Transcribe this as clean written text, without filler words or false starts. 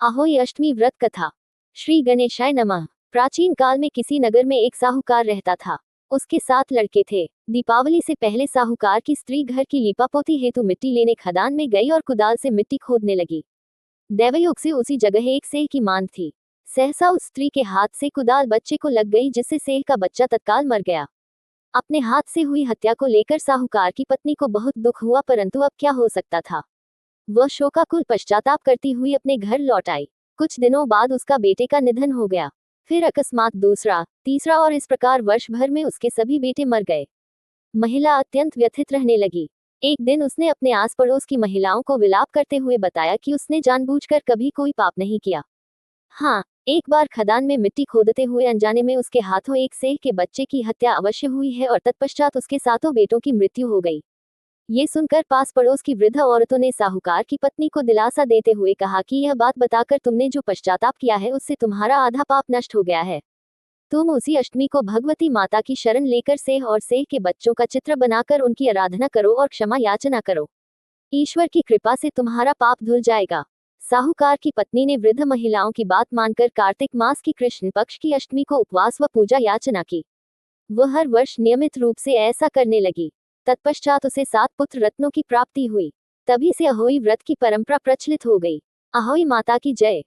अहोई अष्टमी व्रत कथा। श्री गणेशाय नमः। प्राचीन काल में किसी नगर में एक साहूकार रहता था। उसके 7 लड़के थे। दीपावली से पहले साहूकार की स्त्री घर की लीपापोती हेतु मिट्टी लेने खदान में गई और कुदाल से मिट्टी खोदने लगी। दैवयोग से उसी जगह एक सेह की मांद थी। सहसा उस स्त्री के हाथ से कुदाल बच्चे को लग गई, जिससे सेह का बच्चा तत्काल मर गया। अपने हाथ से हुई हत्या को लेकर साहूकार की पत्नी को बहुत दुख हुआ, परंतु अब क्या हो सकता था। वह शोकाकुल पश्चाताप करती हुई अपने घर लौट आई। कुछ दिनों बाद उसका बेटे का निधन हो गया। फिर अकस्मात दूसरा, तीसरा और इस प्रकार वर्ष भर में उसके सभी बेटे मर गए। महिला अत्यंत व्यथित रहने लगी। एक दिन उसने अपने आस पड़ोस की महिलाओं को विलाप करते हुए बताया कि उसने जानबूझकर कभी कोई पाप नहीं किया। हाँ, एक बार खदान में मिट्टी खोदते हुए अनजाने में उसके हाथों एक सेह के बच्चे की हत्या अवश्य हुई है और तत्पश्चात उसके 7 बेटों की मृत्यु हो गई। ये सुनकर पास पड़ोस की वृद्ध औरतों ने साहूकार की पत्नी को दिलासा देते हुए कहा कि यह बात बताकर तुमने जो पश्चाताप किया है उससे तुम्हारा आधा पाप नष्ट हो गया है। तुम उसी अष्टमी को भगवती माता की शरण लेकर सेह और सेह के बच्चों का चित्र बनाकर उनकी आराधना करो और क्षमा याचना करो। ईश्वर की कृपा से तुम्हारा पाप धुल जाएगा। साहूकार की पत्नी ने वृद्ध महिलाओं की बात मानकर कार्तिक मास की कृष्ण पक्ष की अष्टमी को उपवास व पूजा याचना की। वह हर वर्ष नियमित रूप से ऐसा करने लगी। तत्पश्चात उसे 7 पुत्र रत्नों की प्राप्ति हुई। तभी से अहोई व्रत की परंपरा प्रचलित हो गई। अहोई माता की जय।